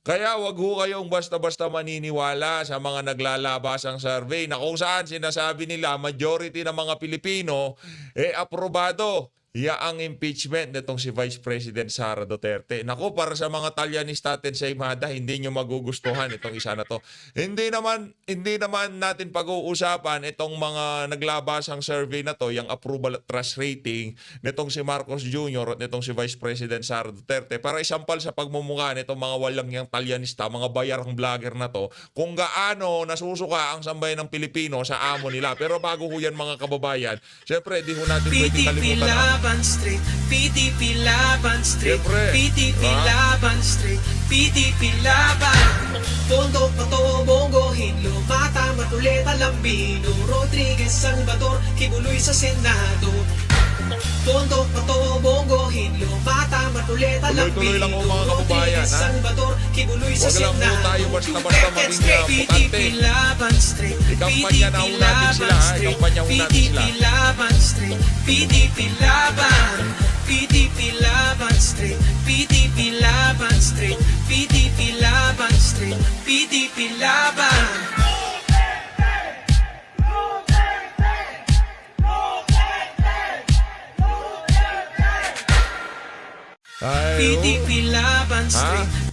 Kaya wag ho kayong basta-basta maniniwala sa mga naglalabasang survey na kung saan sinasabi nila majority ng mga Pilipino aprobado ang impeachment nitong si Vice President Sara Duterte. Naku, para sa mga Talyanista natin sa Imada, hindi nyo magugustuhan itong isa na to. Hindi naman natin pag-uusapan itong mga naglabasang survey na to, yung approval at trust rating nitong si Marcos Jr. at nitong si Vice President Sara Duterte para isampal sa pagmumukha nitong mga walang yang Talyanista, mga bayarang vlogger na to, kung gaano nasusuka ang sambayan ng Pilipino sa amo nila. Pero bago ho yan mga kababayan, syempre di ho natin pwedeng kalimutan Laban straight, PDP laban straight, Siyempre, PDP diba? laban straight, PDP laban. Tondo, Pato, Bongo, Hinlo, Mata, Matuleta, Lambino, Rodriguez, Salvador, Kibuloy sa Senado. Tondo, Pato, Bongo, Hinlo, Mata, Matuleta, Tuloy-tuloy lang Lambino, ho, mga kababayan, Rodriguez, ha? Salvador, Kibuloy sa Huwag lang ho Senado. tayo basta-basta maging PDP butante. laban straight, Ikampanya na ho natin sila, ha? Ikampanya ho natin sila. PDP laban straight, PDP laban, PDP laban straight, PDP laban straight, PDP laban straight, PDP laban. Ay, PDP laban straight.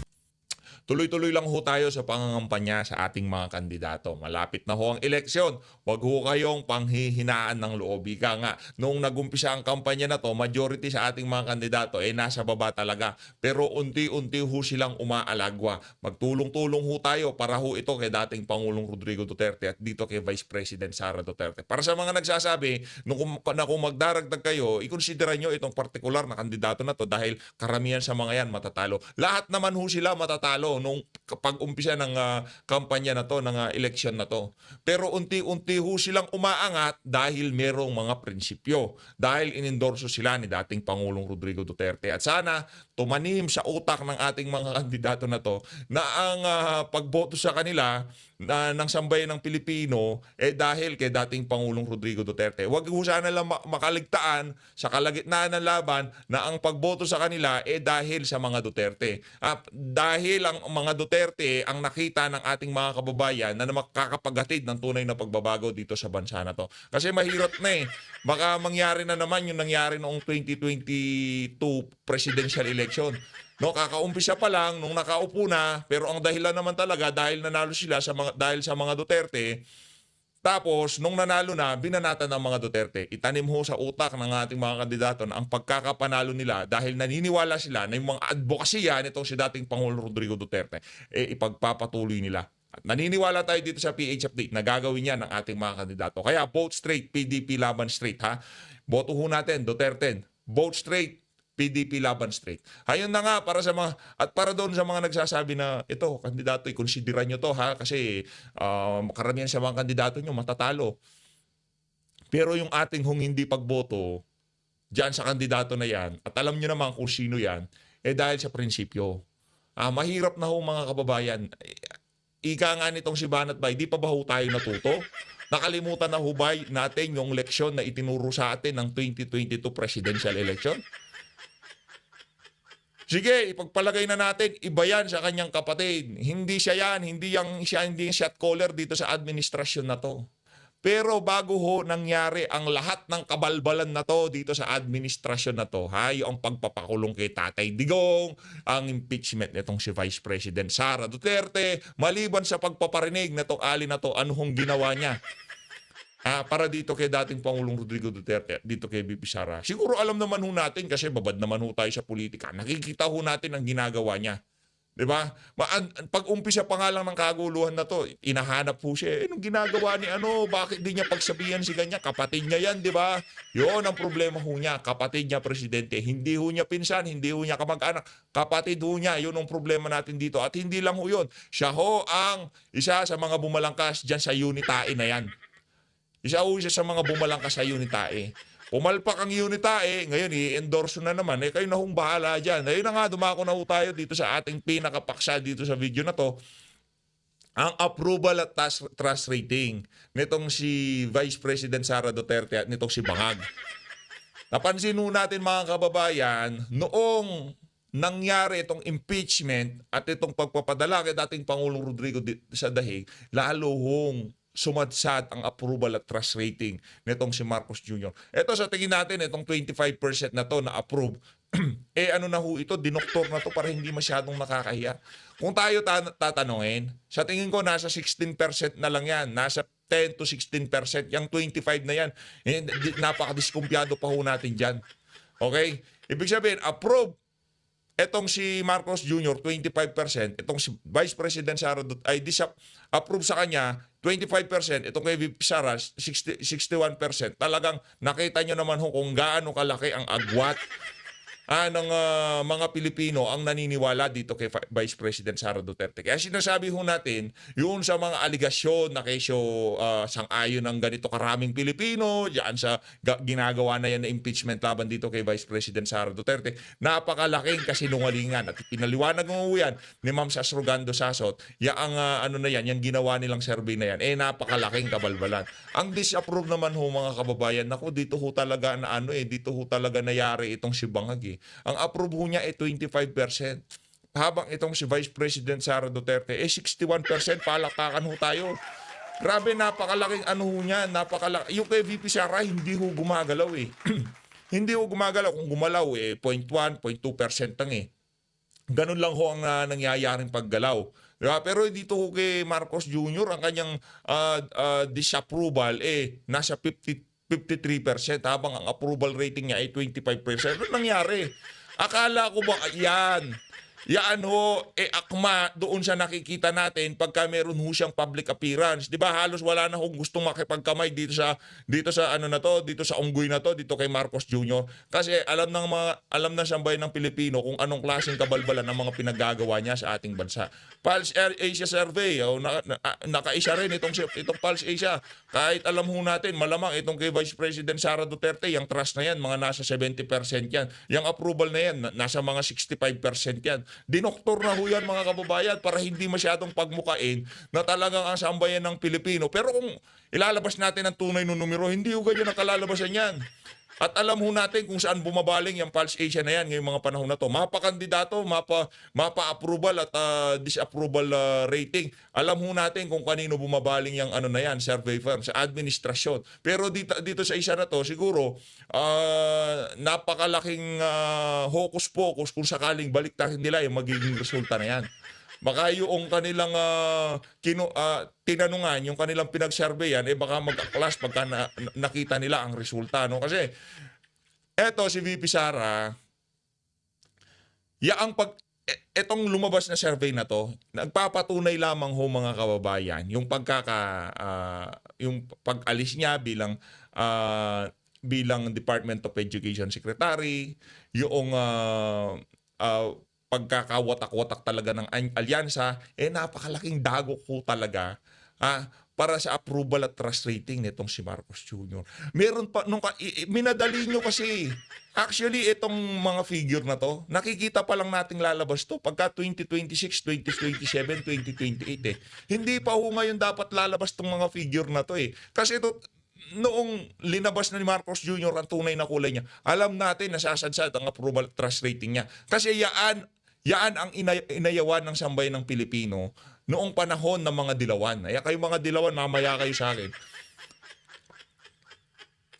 tuloy-tuloy lang ho tayo sa pangangampanya sa ating mga kandidato. Malapit na ho ang eleksyon. Huwag ho kayong panghihinaan ng loob. Ika nga, nung nagumpisa ang kampanya na to, majority sa ating mga kandidato nasa baba talaga. Pero unti-unti ho silang umaalagwa. Magtulong-tulong ho tayo para ho ito kay dating Pangulong Rodrigo Duterte at dito kay Vice President Sara Duterte. Para sa mga nagsasabi, kung magdaragdag kayo, ikonsidera nyo itong partikular na kandidato na to dahil karamihan sa mga yan matatalo. Lahat naman ho sila matatalo nung pag-umpisa ng kampanya na to, ng eleksyon na to. Pero unti-unti ho silang umaangat dahil merong mga prinsipyo. Dahil inendorso sila ni dating Pangulong Rodrigo Duterte. At sana tumanim sa utak ng ating mga kandidato na to na ang pagboto sa kanila ng sambayan ng Pilipino dahil kay dating Pangulong Rodrigo Duterte. Huwag ho sana lang makaligtaan sa kalagitnaan ng laban na ang pagboto sa kanila dahil sa mga Duterte. Dahil ang mga Duterte ang nakita ng ating mga kababayan na makakapaghatid ng tunay na pagbabago dito sa bansa na to. Kasi mahirap na baka mangyari na naman yung nangyari noong 2022 presidential election. No, kakaumpisa pa lang nung nakaupo na, pero ang dahilan naman talaga dahil nanalo sila dahil sa mga Duterte. Tapos, nung nanalo na, binanatan ng mga Duterte. Itanim ho sa utak ng ating mga kandidato na ang pagkakapanalo nila dahil naniniwala sila na yung mga advokasya nitong si dating Pangulong Rodrigo Duterte, ipagpapatuloy nila. At naniniwala tayo dito sa PH Update na gagawin yan ng ating mga kandidato. Kaya vote straight, PDP laban straight, ha? Boto ho natin, Duterte. Vote straight, PDP laban straight. Ayun na nga para sa mga at para doon sa mga nagsasabi na ito kandidato i-consideran nyo to ha kasi karamihan sa mga kandidato nyo matatalo. Pero yung ating hindi pagboto diyan sa kandidato na yan at alam nyo naman kung sino yan dahil sa prinsipyo. Mahirap na ho mga kababayan. Ika nga nitong si Banat Bay, di pa ba ho tayo natuto? Nakalimutan na ho ba natin yung leksyon na itinuro sa atin ng 2022 presidential election? Sige, ipagpalagay na natin, iba yan sa kanyang kapatid. Hindi siya yan, hindi yung shot caller dito sa administrasyon na to. Pero bago ho nangyari ang lahat ng kabalbalan na to dito sa administrasyon na to, yung pagpapakulong kay Tatay Digong, ang impeachment nitong si Vice President Sara Duterte, maliban sa pagpaparinig na itong ali na to, ano hong ginawa niya? Para dito kay dating Pangulong Rodrigo Duterte, dito kay VP Sara. Siguro alam naman ho natin kasi babad naman ho tayo sa politika. Nakikita ho natin ang ginagawa niya. 'Di ba? Pag umpisa pa nga lang ng kaguluhan na to, inahanap po siya. Anong ginagawa ni Bakit di niya pagsabihan si ganyan? Kapatid niya yan, 'di ba? 'Yon ang problema ho niya. Kapatid niya presidente. Hindi ho niya pinsan, hindi ho niya kamag-anak. Kapatid ho niya. 'Yon ang problema natin dito. At hindi lang ho 'yon. Siya ho ang isa sa mga bumalangkas diyan sa Unitae na yan. Isa sa mga bumalangkas sa Unitae. Pumalpak ang Unitae, ngayon i-endorse na naman. Kayo na hong bahala dyan. Ayun na nga, dumako na ho tayo dito sa ating pinakapaksa dito sa video na to. Ang approval at trust rating nitong si Vice President Sara Duterte at nitong si Bangag. Napansin ho natin mga kababayan, noong nangyari itong impeachment at itong pagpapadala kay dating Pangulong Rodrigo sa dahig, lalo hong sumadsad ang approval at trust rating nitong si Marcos Jr. Ito sa tingin natin, itong 25% na to na approve, ano na ho ito, dinoktor na to para hindi masyadong nakakahiya. Kung tayo tatanungin, sa tingin ko nasa 16% na lang yan, nasa 10 to 16%, yung 25 na yan, napakadiskumpiyado pa ho natin dyan. Okay? Ibig sabihin, approve etong si Marcos Jr. 25%, itong si Vice President Sara ay approve sa kanya 25%, itong kay VP Sara 61%. Talagang nakita nyo naman ho kung gaano kalaki ang agwat ng mga Pilipino ang naniniwala dito kay Vice President Sara Duterte. Kaya sinasabi ho natin, yun sa mga aligasyon na kesyo sang-ayon ng ganito karaming Pilipino, diyan sa ginagawa na yan na impeachment laban dito kay Vice President Sara Duterte, napakalaking kasinungalingan. At pinaliwanag mo yan ni Ma'am Sasrogando Sasot, yung ginawa nilang survey na yan, napakalaking kabalbalan. Ang disapprove naman ho mga kababayan, naku, dito ho talaga dito ho talaga nayari itong si Bangag. Ang approve ho niya 25%. Habang itong si Vice President Sara Duterte 61%, palakpakan ho tayo. Grabe, napakalaking ho niya, napakalaki. Yung kay VP Sara hindi ho gumagalaw Hindi ho gumagalaw. Kung gumalaw 0.1, 0.2% lang Ganun lang ho ang nangyayaring paggalaw. Diba? Pero dito ho kay Marcos Jr., ang kanyang disapproval nasa 53%, habang ang approval rating niya ay 25%. Ano nangyari? Akala ko ba yan akma doon sa nakikita natin pagka meron ho siyang public appearance. 'Di ba? Halos wala na hong gustong makipagkamay dito sa dito sa unggoy na to, dito kay Marcos Jr. Kasi alam ng sambayan ng Pilipino kung anong klaseng kabalbalan ang mga pinaggagawa niya sa ating bansa. Pulse Asia survey, nakaisa rin itong Pulse Asia. Kahit alam ho natin, malamang itong kay Vice President Sara Duterte, yung trust na yan, mga nasa 70% yan. Yung approval na yan, nasa mga 65% yan. Dinoktor na ho yan mga kababayan para hindi masyadong pagmukain na talagang ang sambayan ng Pilipino. Pero kung ilalabas natin ang tunay ng numero, hindi ho ganyan ang kalalabasan yan. At alam ho natin kung saan bumabaling yung Pulse Asia na yan ngayong mga panahon na to. Mapa-kandidato, mapa-approval at disapproval rating. Alam ho natin kung kanino bumabaling yung na yan, survey firm, sa administrasyon. Pero dito sa isa na to, siguro, napakalaking hocus-pocus kung sakaling baliktarin nila yung magiging resulta na yan. Baka yung kanilang tinanungan, yung kanilang pinag-surveyan, baka mag-clash pagka nakita nila ang resulta. No? Kasi, eto si VP Sara, etong lumabas na survey na to, nagpapatunay lamang ho mga kababayan, yung yung pag-alis niya bilang Department of Education Secretary, yung pagkakawatak-watak talaga ng alyansa, napakalaking dagok ko talaga para sa approval at trust rating nitong si Marcos Jr. Meron pa, minadali nyo kasi. Actually, itong mga figure na to, nakikita pa lang nating lalabas to pagka 2026, 2027, 2028 Hindi pa ho ngayon dapat lalabas tong mga figure na to Kasi ito, noong linabas na ni Marcos Jr. ang tunay na kulay niya, alam natin na sasadsad ang approval at trust rating niya. Kasi yan ang inayawan ng sambayan ng Pilipino noong panahon ng mga dilawan. Kayo mga dilawan, mamaya kayo sa akin.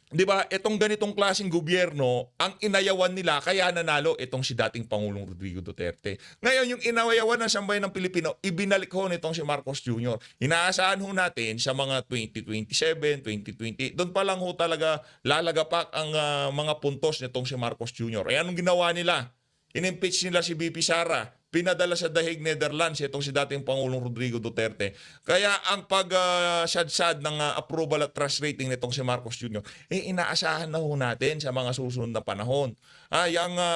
'Di ba? Itong ganitong klaseng gobyerno, ang inayawan nila kaya nanalo itong si dating Pangulong Rodrigo Duterte. Ngayon, yung inayawan ng sambayan ng Pilipino, ibinalik ho nitong si Marcos Jr. Inaasahan ho natin sa mga 2027, 2020, doon pa lang ho talaga lalagapak ang mga puntos nitong si Marcos Jr. Anong ginawa nila? In-impeach nila si VP Sara. Pinadala sa Dahig, Netherlands itong si dating Pangulong Rodrigo Duterte. Kaya ang pag-sadsad ng approval at trust rating nitong si Marcos Jr., inaasahan na ho natin sa mga susunod na panahon.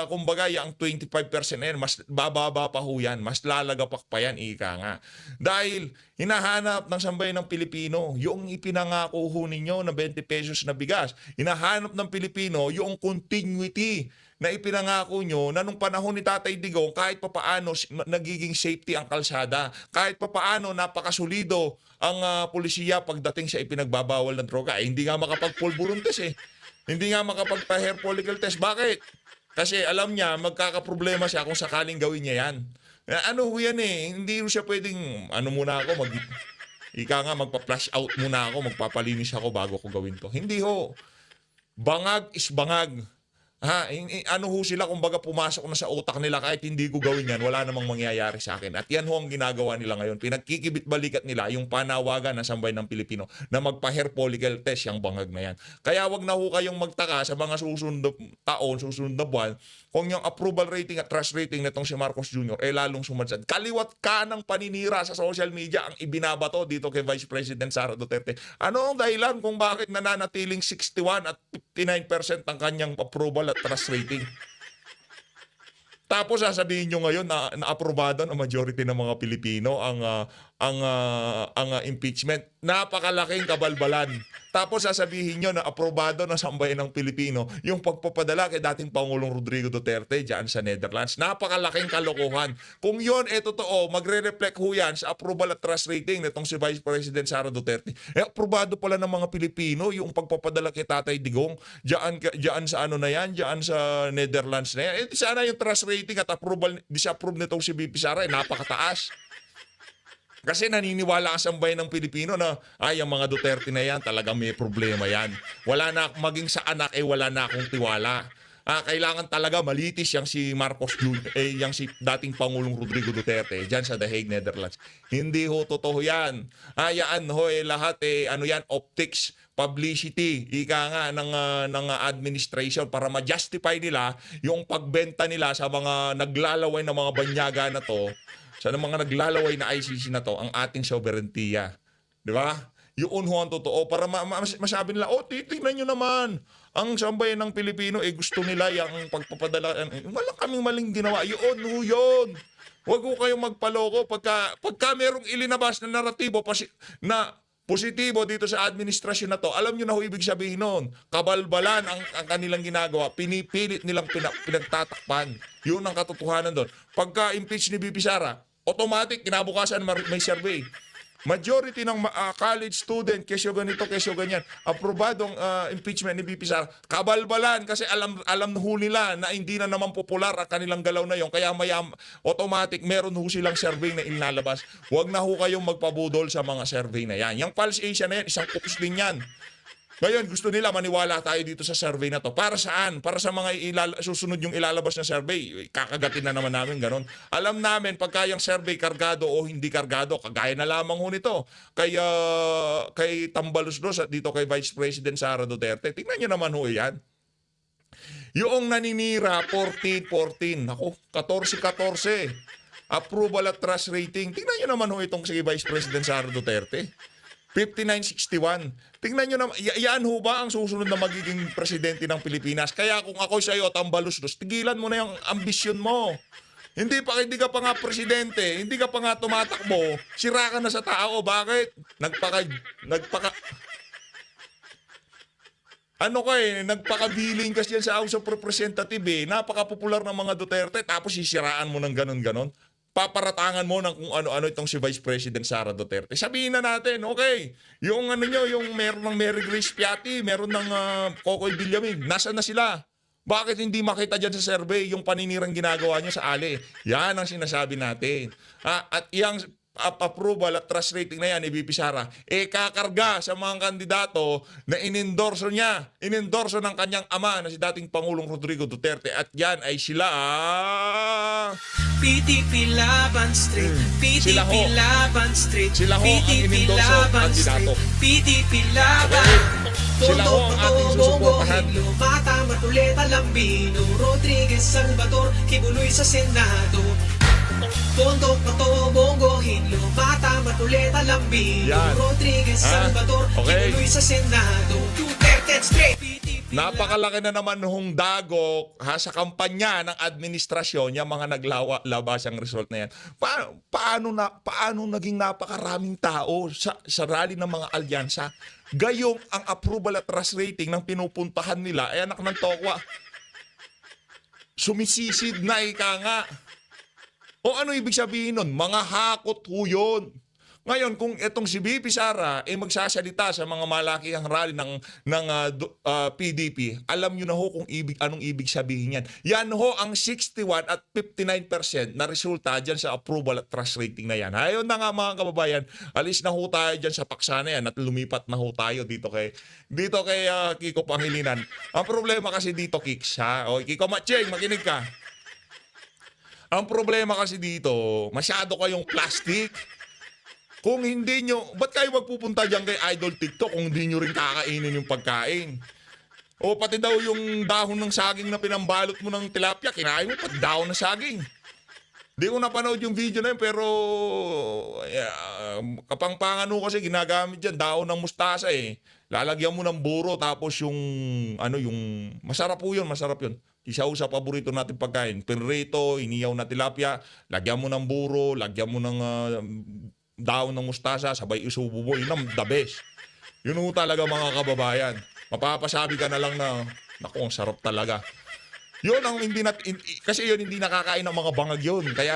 Kumbaga, yung 25% na yan, mas bababa pa ho yan, mas lalagapak pa yan, ika nga. Dahil hinahanap ng sambayan ng Pilipino yung ipinangako ho ninyo na 20 pesos na bigas. Hinahanap ng Pilipino yung continuity na ipinangako nyo na nung panahon ni Tatay Digong, kahit papaano nagiging safety ang kalsada, kahit papaano napakasulido ang pulisiya pagdating sa ipinagbabawal ng droga. Hindi nga makapag-pulburun test Hindi nga makapag-hair follicle test. Bakit? Kasi alam niya, magkakaproblema siya kung sakaling gawin niya yan. Ano ho yan eh, hindi ho siya pwedeng, ano muna ako, magpa-flash out muna ako, magpapalinis ako bago ko gawin to. Hindi ho. Bangag is bangag. Ano ho sila, kumbaga pumasok na sa utak nila kahit hindi ko gawin yan, wala namang mangyayari sa akin. At yan ho ang ginagawa nila ngayon. Pinagkikibit-balikat nila yung panawagan ng Sambayan ng Pilipino na magpa-hair follicle test yung bangag na yan. Kaya wag na ho kayong magtaka sa mga susunod na taon, susunod na buwan, kung yung approval rating at trust rating nitong si Marcos Jr. lalong sumadsad. Kaliwat ka ng paninira sa social media ang ibinabato dito kay Vice President Sara Duterte. Ano ang dahilan kung bakit nananatiling 61 at 59% ang kanyang approval at trust rating? Tapos sasabihin nyo ngayon na aprobado ng majority ng mga Pilipino ang impeachment. Napakalaking kabalbalan. Tapos sasabihin nyo na aprobado ng Sambayan ng Pilipino yung pagpapadala kay dating Pangulong Rodrigo Duterte dyan sa Netherlands. Napakalaking kalokohan. Kung yun totoo, magre-reflect ho yan sa approval at trust rating nitong si Vice President Sara Duterte. Aprobado pala ng mga Pilipino yung pagpapadala kay Tatay Digong dyan sa ano na yan, dyan sa Netherlands na yan. Sana yung trust rating at approval, disapprove nitong si VP Sara napakataas. Kasi naniniwala ang Sambayan ng Pilipino na ang mga Duterte na yan talagang may problema yan. Wala na, maging sa anak wala na akong tiwala. Kailangan talaga malitis yang si Marcos Jr., yang si dating Pangulong Rodrigo Duterte dyan sa The Hague, Netherlands. Hindi ho totoo yan. Yan ho lahat ano yan, optics, publicity, ika nga ng administration para ma-justify nila yung pagbenta nila sa mga naglalaway na mga banyaga na to, sa mga naglalaway na ICC na to, ang ating soberentiya. Di ba? Yun ho ang totoo. Para masabi nila, titignan nyo naman. Ang Sambayan ng Pilipino, gusto nila yung pagpapadala. Wala kaming maling ginawa. Yun. Huwag ko kayong magpaloko. Pagka merong ilinabas na naratibo na positibo dito sa administrasyon na to, alam nyo na ho ibig sabihin nun. Kabalbalan ang kanilang ginagawa. Pinipilit nilang pinagtatakpan. Yun ang katotohanan doon. Pagka impeach ni VP Sara, automatic, kinabukasan may survey. Majority ng college student, kesyo ganito, kesyo ganyan, aprobadong impeachment ni VP Sara. Kabalbalan kasi alam na ho nila na hindi na naman popular ang kanilang galaw na yon. Kaya automatic meron ho silang survey na ilalabas. Huwag na ho kayong magpabudol sa mga survey na yan. Yung Pulse Asia na yan, isang kupos din yan. Ngayon, gusto nila maniwala tayo dito sa survey na to. Para saan? Para sa mga susunod yung ilalabas na survey. Kakagatin na naman namin, ganon. Alam namin, pagka yung survey kargado o hindi kargado, kagaya na lamang ho nito. Kay Tambaluslos at dito kay Vice President Sara Duterte. Tingnan nyo naman ho yan. Yung naninira, 14-14. Ako, 14-14. Approval at trust rating. Tingnan nyo naman ho itong si Vice President Sara Duterte. 59-61. Tingnan nyo naman, yan ho ba ang susunod na magiging presidente ng Pilipinas? Kaya kung ako sa iyo, Tambaluslos, tigilan mo na yung ambisyon mo. Hindi ka pa nga presidente, hindi ka pa nga tumatakbo, sira ka na sa tao. Bakit? Nagpakabiling kasi yan sa House of Representatives. Napaka-popular ng mga Duterte, tapos sisiraan mo ng ganon-ganon. Paparatangan mo ng kung ano-ano itong si Vice President Sara Duterte. Sabihin na natin, okay, yung yung meron ng Mary Grace Piatti, meron ng Cocoy Villamin, nasaan na sila? Bakit hindi makita dyan sa survey yung paninirang ginagawa nyo sa Ali? Yan ang sinasabi natin. At yung approval at trust rating na yan ni VP Sara, kakarga sa mga kandidato na inendorso ng kanyang ama na si dating Pangulong Rodrigo Duterte. At yan ay sila PTP Laban Street, Sila ho. PTP Laban Street, Sila ho ang PTP inendorso Laban kandidato. Street, PTP Laban. Sila ho ang ating susuportahan. Mata, Matuleta, Lambino, Rodriguez, Salvador, Kibuloy sa Senado. Tondo, Pato, Bongo, Hinlo, Mata, Matuleta, Lambino, Yan. Rodriguez, Salvador, Okay. Kibuloy sa Senado. Duterte straight, PTP Napakalaki na naman hong dagok sa kampanya ng administrasyon yung mga naglabas ang result na yan. Paano naging napakaraming tao sa rally ng mga alyansa? Gayong ang approval at trust rating ng pinupuntahan nila ay anak ng tokwa. Sumisisid na ika nga. O ano ibig sabihin nun? Mga hakot ho yun. Ngayon, kung itong si VP Sara magsasalita sa mga malakihang rally ng PDP, alam nyo na ho kung anong ibig sabihin yan. Yan ho ang 61 at 59% na resulta dyan sa approval at trust rating na yan. Ayun na nga mga kababayan, alis na ho tayo dyan sa paksa na yan at lumipat na ho tayo dito kay Kiko Pangilinan. Ang problema kasi dito, Kiks, ha? O, Kiko Matcheng, makinig ka. Ang problema kasi dito, masyado kayong plastic. Kung hindi nyo, ba't kayo magpupunta dyan kay Idol TikTok kung hindi nyo rin kakainin yung pagkain? O pati daw yung dahon ng saging na pinambalot mo ng tilapia, kinain mo pati dahon ng saging. Di ko napanood yung video na yun, pero kapangpangan mo kasi ginagamit dyan, dahon ng mustasa eh. Lalagyan mo ng buro tapos yung masarap po yun, masarap yun. Isa sa paborito natin pagkain. Pinrito, iniyaw na tilapia, lagyan mo ng buro, lagyan mo ng daon ng mustasa, sabay isubo mo, yun ang the best. Yun ho talaga mga kababayan. Mapapasabi ka na lang na, naku, ang sarap talaga. Yun ang kasi yun hindi nakakain ng mga bangag yun. Kaya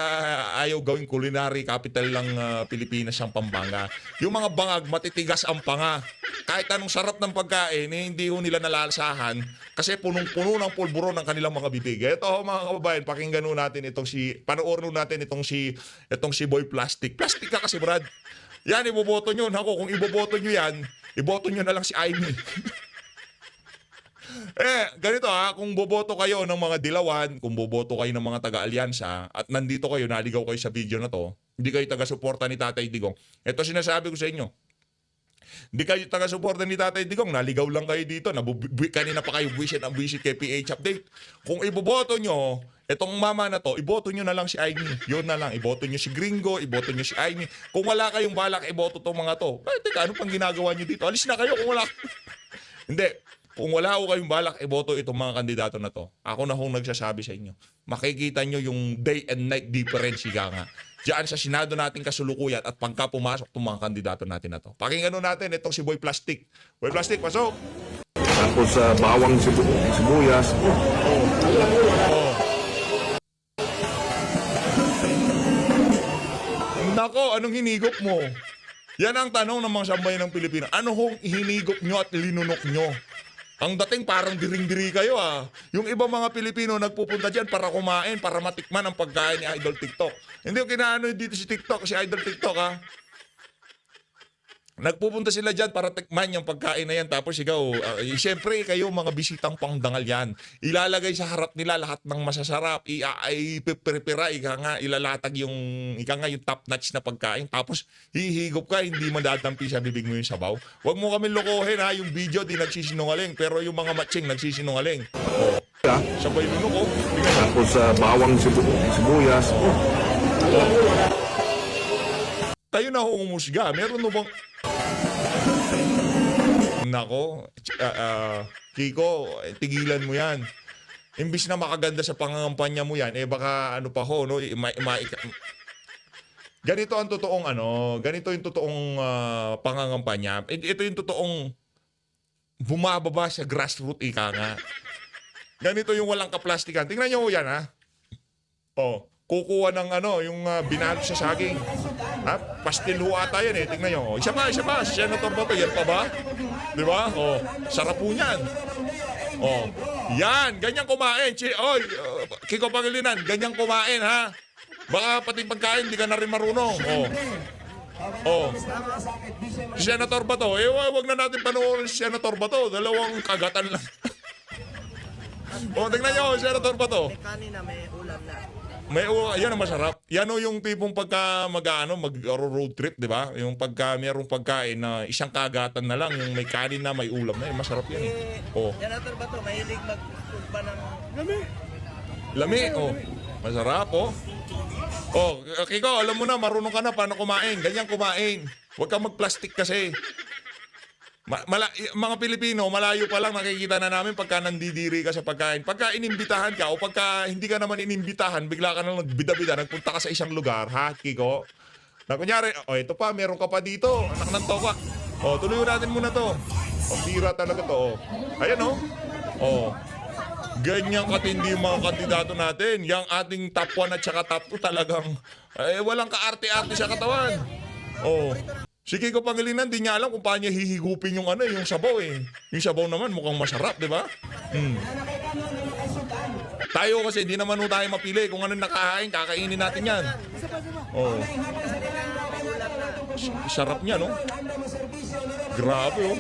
ayaw gawing culinary capital ng Pilipinas ang Pampanga. Yung mga bangag, matitigas ang panga. Kahit anong sarap ng pagkain, hindi ho nila nalalasahan kasi punong-puno ng pulburo ng kanilang mga bibig. Ito mga kababayan, pakinggan ho natin panoorin natin itong si Boy Plastic. Plastic ka kasi, Brad. Yan, iboboto nyo. Naku, kung iboboto nyo yan, iboto nyo na lang si Amy. Ganito kung boboto kayo ng mga dilawan, kung boboto kayo ng mga taga-alyansa, at nandito kayo, naligaw kayo sa video na to, hindi kayo taga-suporta ni Tatay Digong. Ito sinasabi ko sa inyo. Hindi kayo taga-suporta ni Tatay Digong, naligaw lang kayo dito, kanina pa kayo visit kay PH Update. Kung iboboto nyo, itong mama na to, iboto nyo na lang si Amy. Yun na lang, iboto nyo si Gringo, iboto nyo si Amy. Kung wala kayong balak, iboto tong mga to. Teka, ano pang ginagawa nyo dito? Alis na kayo kung wala. Hindi. Kung wala ko kayong balak, iboto itong mga kandidato na to. Ako na hong nagsasabi sa inyo. Makikita nyo yung day and night difference, higa nga. Diyan sa Senado natin kasulukuyan at pangka pumasok itong mga kandidato natin na to. Pakinggan natin itong si Boy Plastic. Boy Plastic, pasok! Tapos bawang sibuyas. Nako, anong hinigop mo? Yan ang tanong ng mga sambayan ng Pilipinas. Ano hong hinigop nyo at linunok nyo? Ang dating parang diring-diri kayo Yung ibang mga Pilipino nagpupunta dyan para kumain, para matikman ang pagkain ni Idol TikTok. Hindi yung kinaano dito si TikTok, si Idol TikTok Nagpupunta sila dyan para tikman yung pagkain na yan. Tapos siyempre kayo mga bisitang pangdangal yan. Ilalagay sa harap nila lahat ng masasarap. Ipiprepara, ilalatag yung top notch na pagkain. Tapos hihigop ka, hindi madadampi sa bibig mo yung sabaw. Huwag mo kami lokohin yung video di nagsisinungaling. Pero yung mga matching nagsisinungaling. Sabay lunok Tapos bawang sibuyas. Tayo na humusga. Meron bang... Nako, Kiko, tigilan mo yan. Imbis na makaganda sa pangangampanya mo yan, baka pa ho, no? Ganito ang totoong ganito yung totoong pangangampanya. Ito yung totoong bumababa sa grassroots, ika nga. Ganito yung walang kaplastikan. Tingnan nyo yan, kukuha ng yung binalo sa saging. Pastil ho ata yan Tingnan nyo. Isa pa. Senator Bato, yan pa ba? Di ba? Sarap po niyan. Yan. Ganyan kumain. Kiko Pangilinan, ganyan kumain, ha? Baka pati pagkain, di ka na rin marunong. Si Senator Bato, wag na natin panoorin si Senator Bato. Dalawang kagatan lang. Tingnan nyo, Senator Bato. May kanina, may ulam na. Yan ang masarap. Yan yung tipong pagka mag-road trip, di ba? Yung pagka mayroong pagkain na isang kagatan na lang, yung may kanin na, may ulam na, masarap yan. Senator Bato, mahilig mag-food pa ng Lami, masarap, Kiko, alam mo na, marunong ka na paano kumain. Ganyan kumain. Huwag kang mag-plastic kasi. Mga Pilipino, malayo pa lang nakikita na namin pagka nandidiri ka sa pagkain. Pagka inimbitahan ka o pagka hindi ka naman inimbitahan, bigla ka na nagbida-bida, nagpunta ka sa isang lugar, ha, Kiko? Na kunyari, ito pa, meron ka pa dito, anak ng toka. Tuloy natin muna to. Pambira talaga to. Ayan, ganyan katindi yung mga kandidato natin. Yang ating top 1 at saka top 2 talagang, walang kaarte-arte sa katawan. Oh. Si Kiko Pangilinan, di niya alam kung paano niya hihigupin yung ano, yung sabaw eh. Yung sabaw naman mukhang masarap, di ba? Tayo kasi hindi naman tayo mapili kung ano nakahain, kakainin natin yan. Oh. Sarap niya, no? Grabe, oh.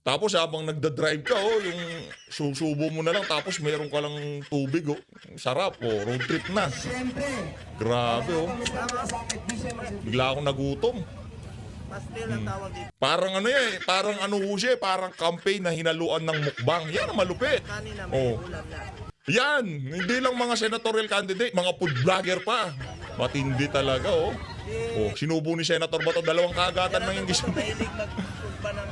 Tapos habang nagda-drive ka, oh, yung susubo mo na lang, tapos meron ka lang tubig, oh. Sarap, oh. Road trip na. Grabe, oh. Bigla akong nagutom. Pastel ang tawag dito. Parang ano yan, parang ano ho siya, parang campaign na hinaluan ng mukbang. Yan ang malupit. Kanina may Oh. ulam na. Yan, hindi lang mga senatorial candidate, mga food vlogger pa. Matindi talaga, oh. Oh, sinubo ni Senator Bato, dalawang kagatan ng yung gising. Mahilig mag-food pa ng...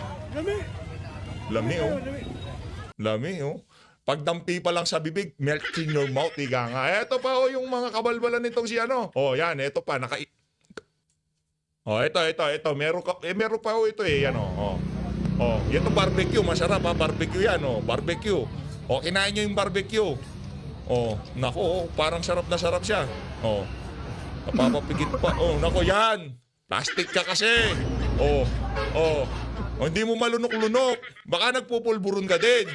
Lami, oh. Lami, oh. Pagdampi pa lang sa bibig, melt in your mouth, higa nga. Eto pa, oh, yung mga kabalbalan nitong si ano. Oh, yan, eto pa, Oh, ito. Meron pa, oh, ito eh, yan, oh. Oh, ito barbecue, masarap ha, barbecue yan, oh. Barbecue. Oh, kinain nyo yung barbecue. Oh, nako, oh, parang sarap na sarap siya. Oh, napapapigit pa. Oh, nako, yan. Plastic ka kasi. Oh, oh. Oh, hindi mo malunok-lunok. Baka nagpupulburon ka din.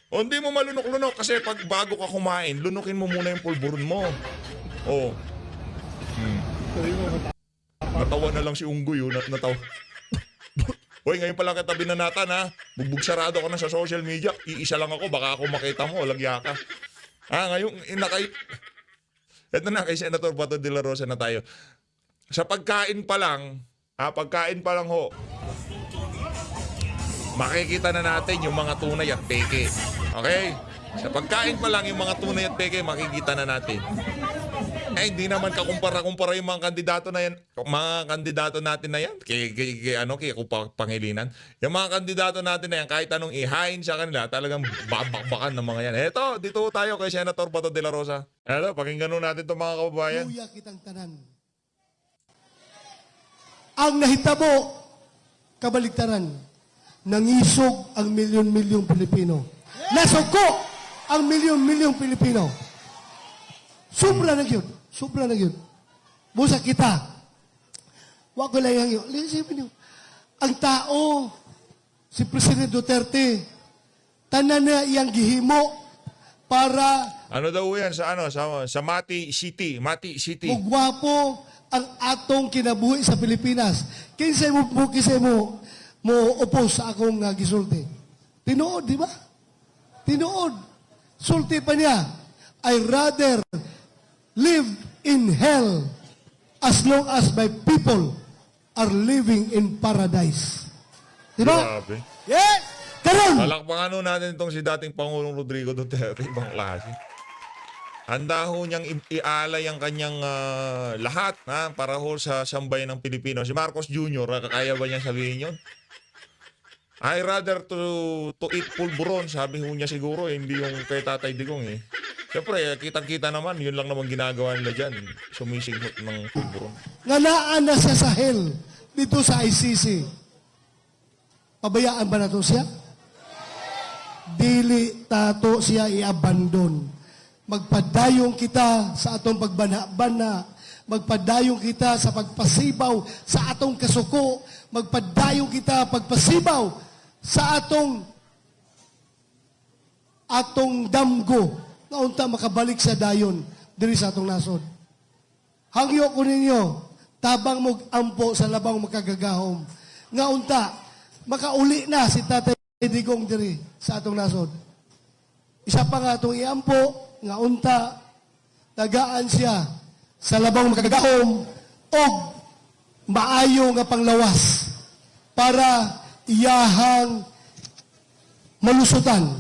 O hindi mo malunok-lunok kasi pag bago ka kumain, lunukin mo muna yung pulburon mo. Oh. Natawa na lang si Unggoy, oh. Natawa. Hoy, ngayon pala kita binanatan, ha. Bugbog sarado ko na sa social media. Iisa lang ako, baka ako makita mo, lagya ka. Ngayon, Ito na, kay Senator Bato de la Rosa na tayo. Sa pagkain pa lang, ho, makikita na natin yung mga tunay at peke. Okay? Sa pagkain pa lang yung mga tunay at peke, makikita na natin. Hindi naman kakumpara-kumpara yung mga kandidato na yan, mga kandidato natin na yan, kay Pangilinan. Yung mga kandidato natin na yan, kahit anong ihain sa kanila, talagang babakbakan ng mga yan. Eto, dito tayo kay Senator Bato de la Rosa. Eto, pakinggan natin itong mga kababayan. Luya kitang tanan. Ang nahitabo, kabaliktaran, nangisog ang milyon-milyong Pilipino. Nasuko ang milyon-milyong Pilipino. Sobra na yun. Sobra na yun. Busa kita. Wag ko lang yun. Lisipin niyo. Ang tao, si President Duterte, tanan na iyang gihimo para Ano daw yan sa Mati City, mugwapo ang atong kinabuhi sa Pilipinas. Kinsay mo oppose sa akong gisulti. Tinuod, di ba? Tinuod. Sulti pa niya, I rather live in hell as long as my people are living in paradise. Di ba? Grabe. Yes! Karon! Palakpakan natin itong si dating Pangulong Rodrigo Duterte, ibang klase. Handa ho niyang ialay ang kanyang lahat para ho sa sambayan ng Pilipino. Si Marcos Jr., kaya ba niya sabihin yun? I rather to eat pulburon, sabi ho niya siguro, hindi yung kay Tatay Digong eh. Siyempre, kitang-kita naman, yun lang naman ginagawa nila dyan. Sumisinghot ng pulburon. Nganaan na siya sa hell dito sa ICC. Pabayaan ba na to siya? Dili tato siya i-abandon. Magpadayong kita sa atong pagbana-bana. Magpadayong kita sa pagpasibaw sa atong kasuko. Magpadayong kita pagpasibaw sa atong damgo na unta makabalik sa dayon diri sa atong nasod. Hangyo ko ninyo, tabang mo ampo sa labang makagagahom. Nga unta, makauli na si Tatay Digong diri sa atong nasod. Isa pa nga itong iampo, nga unta, tagaan siya sa labang makagagahom o maayo nga panglawas para iyahang malusutan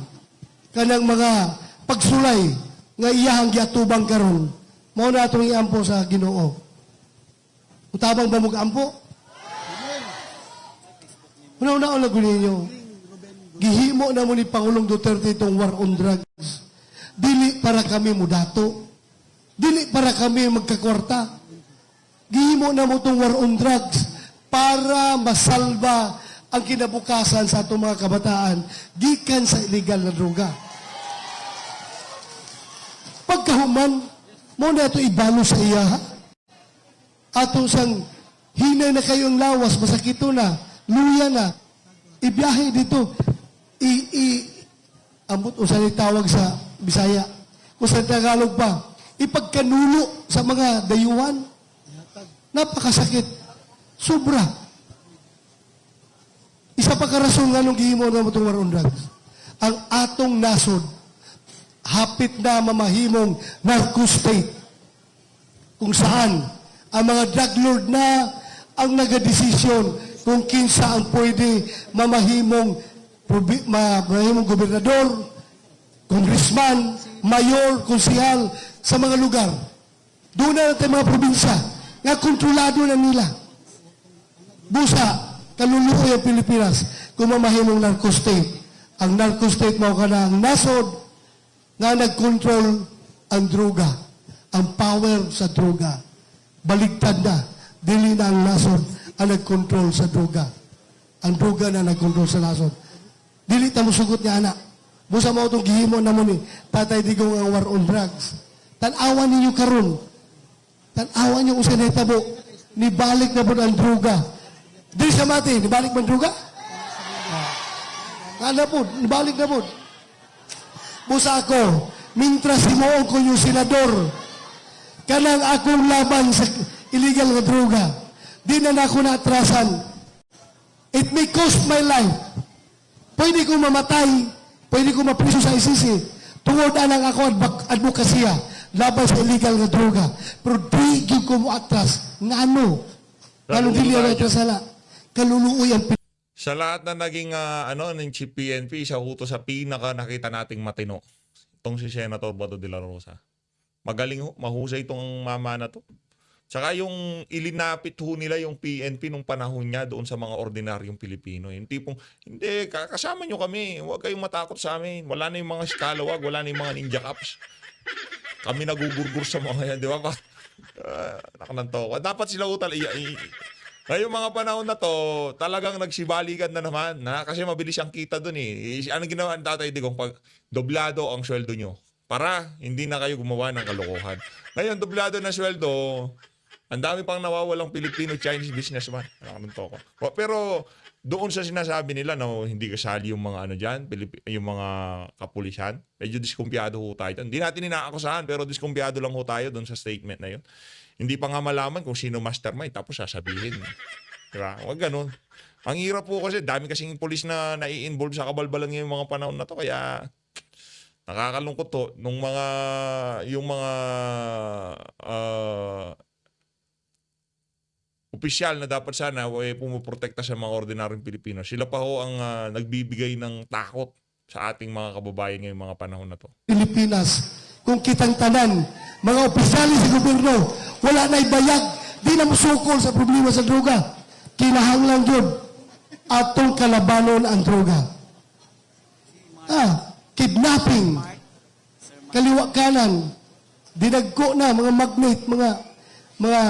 kanang mga pagsulay nga iyahang giatubang karon. Mao na atong iampo sa Ginoo. Utabang ba mo ampo? Una-una lang ninyo. Gihimo na mo ni Pangulong Duterte itong war on drugs. Dili para kami mudato. Dili para kami magkakwarta. Gihimo na mo itong war on drugs para masalba ang kinabukasan sa atong mga kabataan gikan sa illegal na droga. Pagkahuman, mo na ito ibalo sa iya. Ato sang hinay na kayo ang lawas, masakito na, luya na, ibiyahe dito. Ambot usan tawag sa Bisaya. Kung sa Tagalog pa, ipagkanulo sa mga dayuhan. Napakasakit. Sobra. Isa pa karason nga nung gihimo na itong war on drugs. Ang atong nasod, hapit na mamahimong narco-state. Kung saan, ang mga drug lord na ang nagadesisyon kung kinsa ang pwede mamahimong gobernador, congressman, mayor, konsehal sa mga lugar. Doon na natin mga probinsya nga kontrolado na nila. Busa, kaluluoy ang Pilipinas kung mamahimong narco-state. Ang narco-state mo ka na ang nasod nga nag-control ang droga, ang power sa droga. Baligtad na, dili na ang nasod ang nag-control sa droga. Ang droga na nag-control sa nasod. Dili ta mo sugot niya, anak. Busa mo itong gihimo na mo ni Tatay Digong ang war on drugs. Tanawan ninyo karon. Tanawan niyo kung sanay tabo. Nibalik na po ang droga. Di sa mati, nibalik mo ang droga? Nga po, nibalik na po. Busa ako, mintras himuon ko yung senador, kanang akong laban sa illegal na droga, di na ako naatrasan. It may cost my life. Pwede ko mamatay, pwede ko mapriso sa ICC, tungod anang ako advokasya, laban sa illegal na droga. Pero di ko mo atras, nga ano? Kalong dili ang atrasala. Kaluluoy ang Sa lahat na naging ng Chief PNP, siya utos sa pinaka nakita nating matino. Itong si Senator Bato de la Rosa. Magaling ho, mahusay itong mama na to. Tsaka yung ilinapit ho nila yung PNP nung panahon niya doon sa mga ordinaryong Pilipino. Yung tipong, hindi, kasama nyo kami. Huwag kayong matakot sa amin. Wala na yung mga skalawag, wala na yung mga ninja cops. Kami nagugurgur sa mga yan, di ba? Nakananto. Dapat sila utal. Ngayong mga panahon na to, talagang nagsibalikan na naman. Kasi mabilis ang kita doon eh. Anong ginawa ng Tatay Digong? Pag doblado ang sweldo nyo. Para hindi na kayo gumawa ng kalokohan. Ngayon, doblado na sweldo, ang dami pang nawawalang Filipino-Chinese businessman. Nakanunto ko. Pero doon sa sinasabi nila na hindi kasali yung mga dyan, yung mga kapulisan, medyo diskumpiyado ho tayo. Hindi natin inaakusahan, pero diskumpiyado lang ho tayo doon sa statement na yun. Hindi pa nga malaman kung sino mastermind, tapos sasabihin. Diba? Huwag ganun. Ang hirap po kasi, dami kasing pulis na nai-involve sa kabalbalan ngayong mga panahon na to, kaya nakakalungkot to nung yung mga opisyal na dapat sana pumuprotekta sa mga ordinaryong Pilipino. Sila pa ho ang nagbibigay ng takot sa ating mga kababayan ngayong mga panahon na to. Pilipinas, kung kitang tanan, mga opisyalis sa gobyerno, wala na ibayag, di na musukol sa problema sa droga. Kinahanglan yun, atong kalabanon ang droga. Kidnapping, kaliwa kanan, dinagko na mga magnet, mga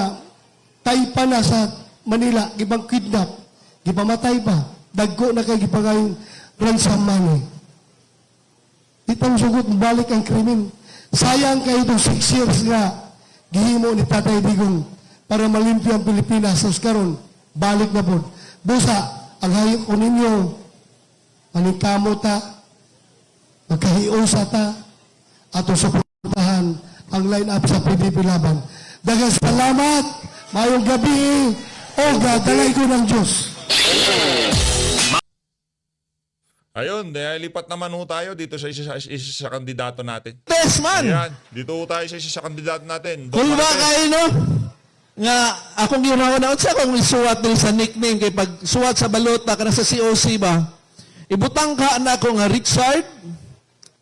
taypa na sa Manila, gibang kidnap, gipamatay pa, dagko na kay gipangayong ransom money. Itang sugot, balik ang krimen. Sayang kayo itong 6 years nga gihimo ni Tatay Digong para malimpyo ang Pilipinas. So, karon balik na po. Busa, ang hayop ko ninyo, manikamo ta, magkahiusa ta, ato suportahan ang line-up sa PDP Laban. Daghang salamat, mayong gabi, o gadalay ko ng Diyos. Ayun, lipat naman ho tayo dito sa isa sa kandidato natin. Yes, man! Ayan, dito ho tayo sa isa sa kandidato natin. Kung ba kayo, no? Nga, akong ginawa na, sa akong isuwat din sa nickname, kay pag suwat sa balota, ka na sa COC ba, ibutang ka na ako nga Richard,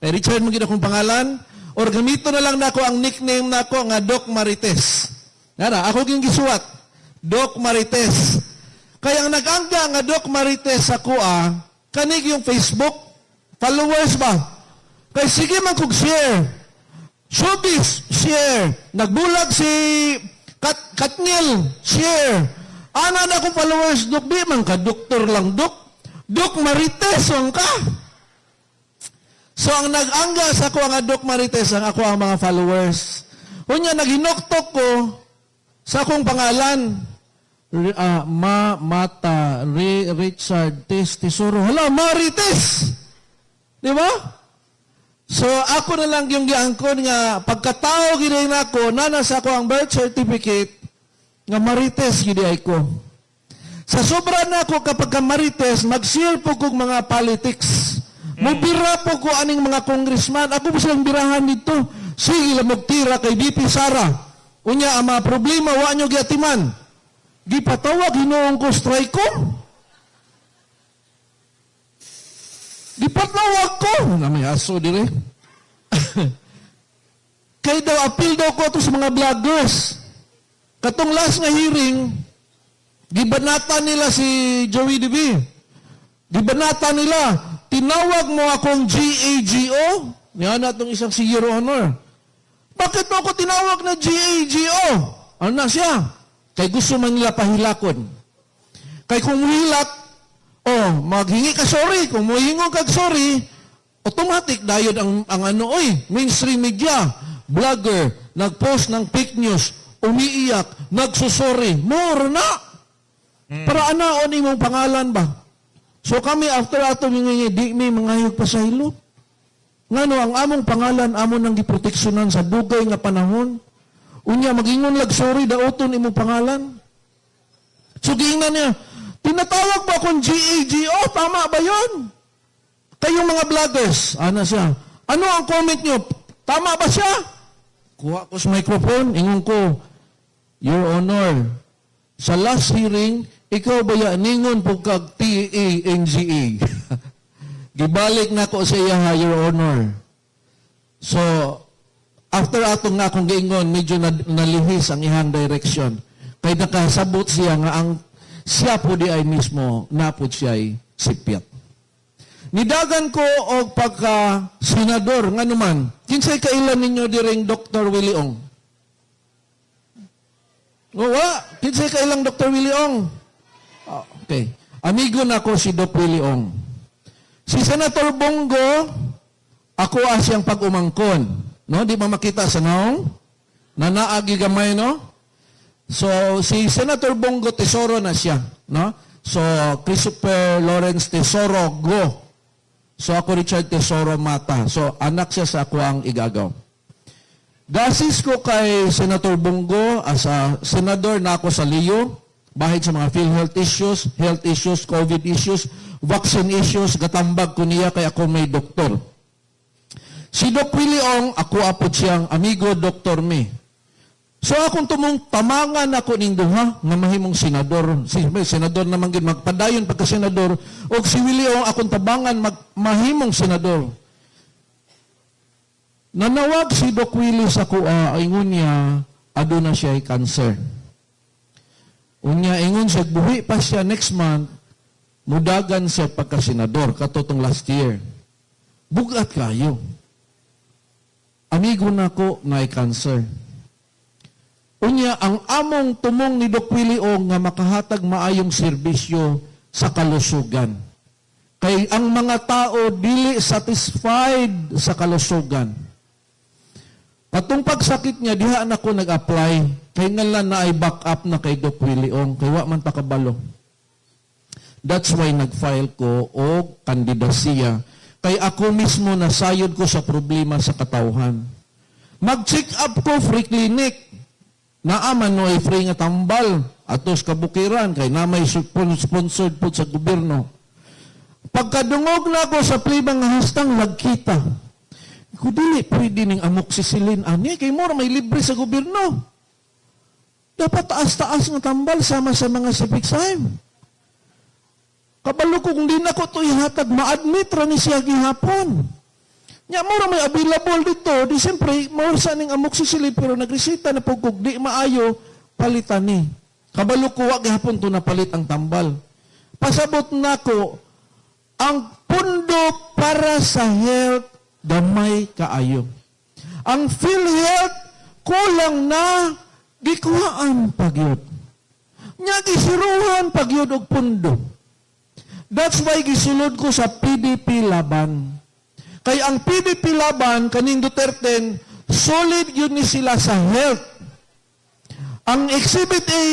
Richard mo gina akong pangalan, or gamito na lang na ako ang nickname na ako nga Doc Marites. Nga ako ging gisuwat, Doc Marites. Kaya ang nag-angga nga Doc Marites ako kanig yung Facebook, followers ba? Kaya sige man kong share. Showbiz, share. Nagbulag si Katniel, share. Ana na akong followers, Dok, di man ka, doktor lang, Dok. Dok Marites, ang ka. So, ang nag-angga sa ako ang Dok Marites, ang ako ang mga followers. Kunya, naghinoktok ko, Sa akong pangalan, Richard Tesoro. Hala, Marites! Di ba? So, ako na lang yung giangkon nga, pagkatao ginayin ako, nasa ako ang birth certificate, nga Marites giday ko. Sa sobra na ako kapag ka Marites, mag-share po kong mga politics. Mubira po ko aning mga congressman. Ako po silang birahan dito. Sige lang magtira kay BP Sara. Unya, ang mga problema, wa nyo giatiman. Gipatawag, hinoong ko strike ko. Gipatawag ko. Na may aso dire. Kaya daw, appeal daw ko ito sa mga vloggers. Katong last nga hearing, gibanata nila si Joey DB. Gibanata nila, tinawag mo akong GAGO. Yan na itong isang si Your Honor. Bakit mo ako tinawag na GAGO? Ano na siya? Kay gusto man nila pahilakon. Kay kung hilak, maghingi ka sorry. Kung muhingon ka sorry, automatic dayod ang mainstream media, vlogger, nag-post ng fake news, umiiyak, nagsusori, more na. Para anaon imong pangalan ba? So kami after ato mingi di may mangayog pa sa hilo. Ngano ang among pangalan amon nang giproteksyonan sa dugay nga panahon. Unya magingon lag sorry daoton imong pangalan. So giingnan niya, tinatawag ba akong GAGO? Tama ba 'yon? Kayong mga vloggers, ana siya. Ano ang comment niyo? Tama ba siya? Kuha ko sa microphone, ingon ko, Your Honor, sa last hearing, ikaw ba ningon po kag TANGA? Gibalik na ko sa iya, Your Honor. So, after atong nga akong giingon, medyo nalihis ang ihang direction. Kaya nakasabot siya nga siya po di ay mismo napod siya ay sipyat. Nidagan ko og pagka-senador, nga naman, kinsay kailan ninyo diring Dr. Willie Ong? Kinsay kailang Dr. Willie Ong? Okay. Amigo na ko si Dr. Willie Ong. Si Senator Bongo, ako siyang pag-umangkon. No? Di ba makita sa naong? Nanaagi gamay, no? So, si Senator Bongo Tesoro na siya. No? So, Christopher Lawrence Tesoro, go. So, ako Richard Tesoro Mata. So, anak siya sa ako ang igagaw. Gasis ko kay Senator Bongo as a senador na ako sa Leo, bahid sa mga PhilHealth issues, COVID issues, vaccine issues, gatambag ko niya kay ako may doktor. Si Doc Willie Ong, ako apod siyang amigo Dr. Me. So akong tumong tamangan ako ning duha nga mahimong senador. Senador naman gid magpadayon pagka senador og si Willie Ong akong tabangan mahimong senador. Nanawag si Doc Willie sa kuha, ingon niya, aduna siya ay cancer. Unya, ingon siya, buhi pa siya next month, mudagan siya pagka-senador, katotong last year. Bugat kayo. Amigo na ko na ay cancer. Unya, ang among tumong ni Doc Willie Ong nga makahatag maayong serbisyo sa kalusugan. Kay ang mga tao dili satisfied sa kalusugan. Patong pagsakit niya, diha na ko nag-apply. Kay ngalan na ay back up na kay Doc Willie Ong. Kay wa man takabalo. That's why nag-file ko o kandidasiya. Kay ako mismo nasayod ko sa problema sa katawhan. Mag-check up ko free clinic. Naaman no ay free nga tambal. Atos kabukiran. Kay na may sponsored po sa gobyerno. Pagkadungog na ako sa plibang hastang lagkita. Kung dili, pwede ning amoxicillin. Ani, kay mo may libre sa gobyerno. Dapat taas-taas ng tambal sama sa mga Cipexime. Kabalo ko kung di na ko ito ihatag, ma-admit ra ni siya gihapon. Nya mo may available dito. Di siyempre, maursa ning amoxicillin pero nagresita na po kung di maayo, palitan ni. Kabalo ko, wag gihapon to napalit ang tambal. Pasabot na ko, ang pundo para sa health damay kaayo. Ang PhilHealth kulang na gikuhaan pagyod. Nya gisiruhan pagyod og pundo. That's why gisulod ko sa PDP Laban. Kay ang PDP Laban kaning Duterte solid yun ni sila sa health. Ang Exhibit A,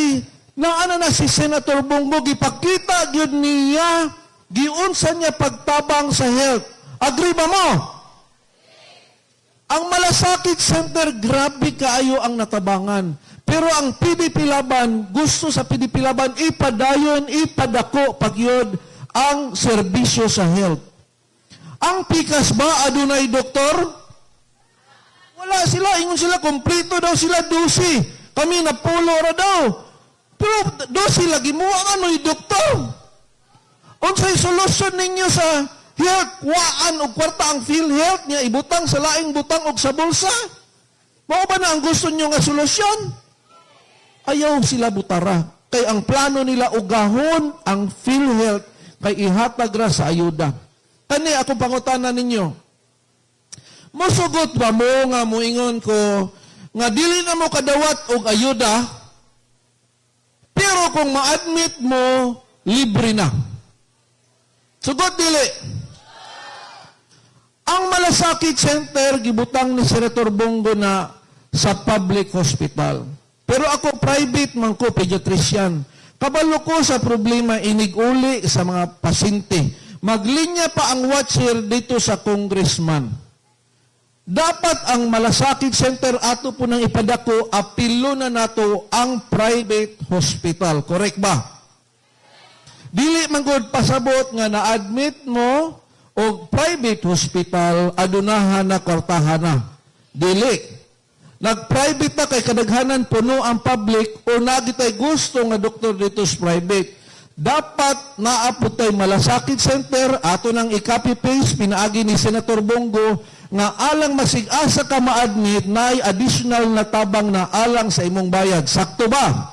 na ano na si Senator Bongo, gipakita gyud niya, giunsa niya pagtabang sa health. Agree ba mo? Ang Malasakit Center, grabe kaayo ang natabangan. Pero ang PDP Laban, gusto sa PDP Laban, ipadayon, ipadako, pagyod ang serbisyo sa health. Ang pikas ba, adunay doktor? Wala sila, ingon sila, kompleto daw sila, 12. Kami na pulo ra daw. Pero 12 lagi mo, ano yung doktor? Unsay solusyon ninyo sa health? Waan o kwarta ang PhilHealth niya, ibutang sa laing butang o sa bulsa? Mao ba na ang gusto nyo nga solusyon? Ayaw sila butara. Kay ang plano nila ugahon ang PhilHealth kay ihatag ra sa ayuda. Kani akong pangutanan ninyo. Mosugot ba mo nga moingon ko nga dili na mo kadawat og ayuda, pero kung ma-admit mo, libre na. Sugot dili. Ang Malasakit Center, gibutang ni Senator Bongo na sa public hospital. Pero ako private man ko, pediatrician. Kabalo ko sa problema, iniguli sa mga pasyente. Maglinya pa ang watcher dito sa congressman. Dapat ang Malasakit Center ato po nang ipadako, apilo na nato ang private hospital. Correct ba? Dili man gud pasabot nga na-admit mo o private hospital, adunahan na, kwartahan na. Dili. Nag-private na kay kadaghanan puno ang public o nagitay gusto nga doktor dito sa private. Dapat naaputay Malasakit Center, ato nang i-copy-paste, pinaagi ni Senator Bongo, nga alang masig-asa ka ma-admit na additional na tabang na alang sa imong bayad. Sakto ba?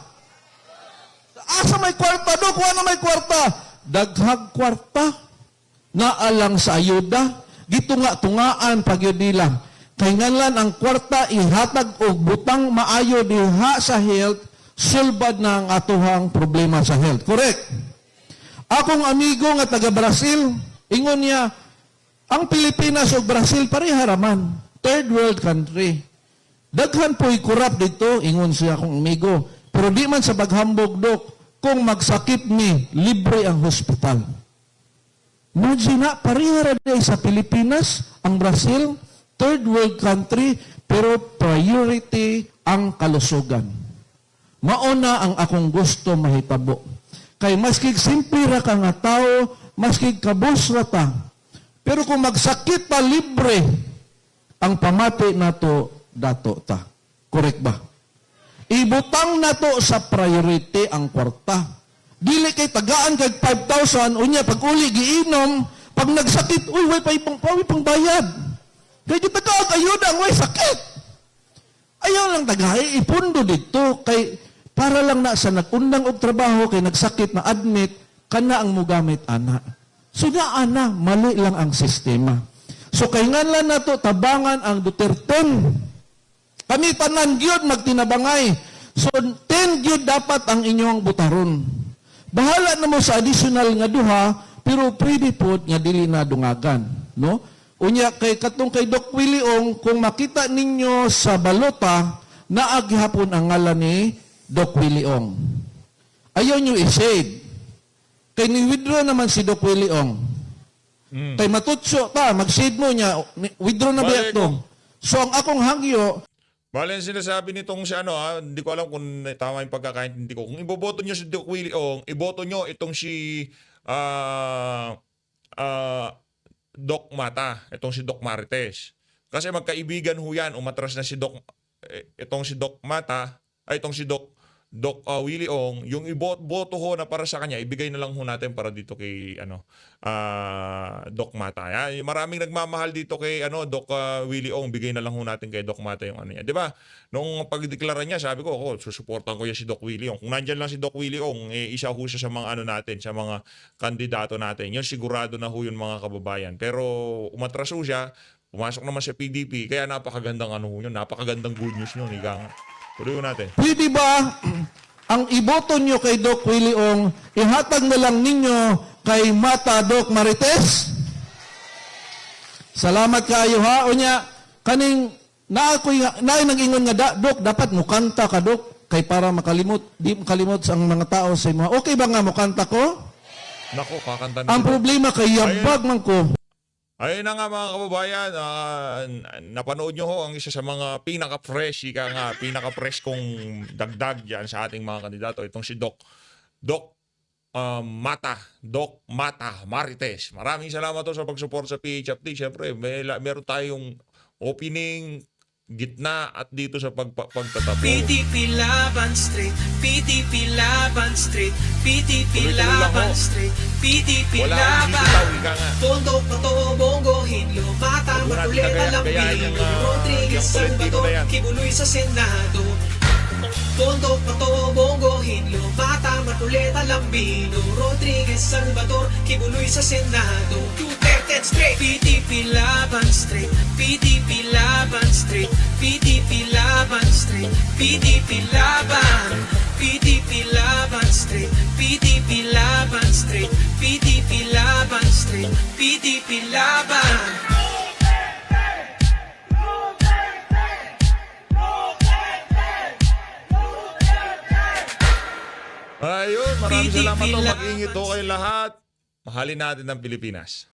Asa may kwarta, Dok? Wala may kwarta. Daghag kwarta na alang sa ayuda. Gitunga-tungaan pagyudilang. Kay ngalan ang kwarta ihatag og butang maayo diha sa health, sulbad na ang atuhang problema sa health. Correct? Akong amigo nga taga-Brazil, ingon niya, ang Pilipinas o Brazil pareha raman. Third world country. Daghan po'y kurap dito, ingon siya akong amigo. Pero di man sa paghambog, Dok, kung magsakit ni, libre ang hospital. Imagine, pareha rin sa Pilipinas, ang Brazil, third world country, pero priority ang kalusugan. Mauna ang akong gusto mahitabo. Kay maskig simple ra ka nga tao, maskig kabus ra ta. Pero kung magsakit pa libre, ang pamati nato dato ta. Correct ba? Ibutang nato sa priority ang kwarta. Dili kay tagaan kay 5,000, unya pag uli giinom, pag nagsakit, uy, way pang bayad. Kaya kita ka ang ayuda, way sakit. Ayaw lang tagay, ipundo dito, kay para lang na sa nagundang og trabaho, kay nagsakit na admit, kana ang mugamit ana. So nga ana, mali lang ang sistema. So kay nganlan nato tabangan ang Duterte. Kami tanan gyud magtinabangay. So 10 gyud dapat ang inyong butaron. Bahala na mo sa additional nga duha, pero pwede po nga dili na dungagan, no? Unya kay katong kay Doc Willie Ong, kung makita ninyo sa balota, naaghapon ang ngalan ni Doc Willie Ong. Ayaw nyo i-shade. Kay ni-withdraw naman si Doc Willie Ong. Kay matutso ta, mag-shade mo niya, withdraw na ba ito? So ang akong hangyo, Bale, ang sinasabi nitong si hindi ko alam kung tama yung pagkakaintindi ko. Kung iboboto nyo si Doc Willie Ong, iboto nyo itong si Doc Mata, itong si Doc Marites. Kasi magkaibigan ho yan, umatras na si Doc, itong si Doc Mata, ay itong si Doc Willie Ong, yung iboto ho na para sa kanya, ibigay na lang ho natin para dito kay Doc Mata. Yan. Maraming nagmamahal dito kay Doc Willie Ong, bigay na lang ho natin kay Doc Mata yung niya. 'Di ba? Nung pagdeklara niya, sabi ko, susuportahan ko yan si Doc Willie Ong. Kung nandiyan lang si Doc Willie Ong, isa ho siya sa mga natin, sa mga kandidato natin. Yun sigurado na ho yun mga kababayan. Pero umatras ho siya, pumasok naman sa PDP, kaya napakagandang yun, napakagandang good news yun, higang. Tuloy natin. pwede ba ang iboto nyo kay Doc Willie Ong, ihatag na lang ninyo kay Mata Doc Marites? Salamat kayo ha. O niya, kaning nag-ingon nga, Doc, dapat mukanta ka, Doc. kay para di makalimot ang mga tao sa mga okay ba nga mo kanta ko? Nako, kakanta na Ang sila. problema kay yabag man ko. Ayun na nga mga kababayan, napanood nyo ho ang isa sa mga pinaka-fresh, pinaka-fresh kong dagdag yan sa ating mga kandidato. Itong si Doc Mata Marites. Maraming salamat to sa pag-support sa PH Update. Siyempre, meron tayong opening, gitna at dito sa pagtatapos. PDP Laban Straight, PDP Laban Straight, PDP Tuloy-tuloy lang Laban ho. Straight, PDP Wala Laban. akong bibitaw, ika nga. Tondo, Pato, Bongo, Hinlo, Mata, Huwag mo natin Matuleta, kagayahin Lambino, yung, Rodriguez, yung kolektibo Salvador, na yan. Kibuloy sa Senado. Tondo, Pato, Bongo, Hinlo, Mata, Matuleta, Lambino, Rodriguez, Salvador, Kibuloy sa Senado. Duterte Straight, PDP Laban Straight, PDP Laban Straight, PDP Laban Straight, PDP Laban, PDP Laban Straight, PDP Laban Straight, PDP Laban Straight, PDP Laban. Ayun, maraming PDP salamat to. Laban. Mag-ingat to kayo lahat. Mahalin natin ang Pilipinas.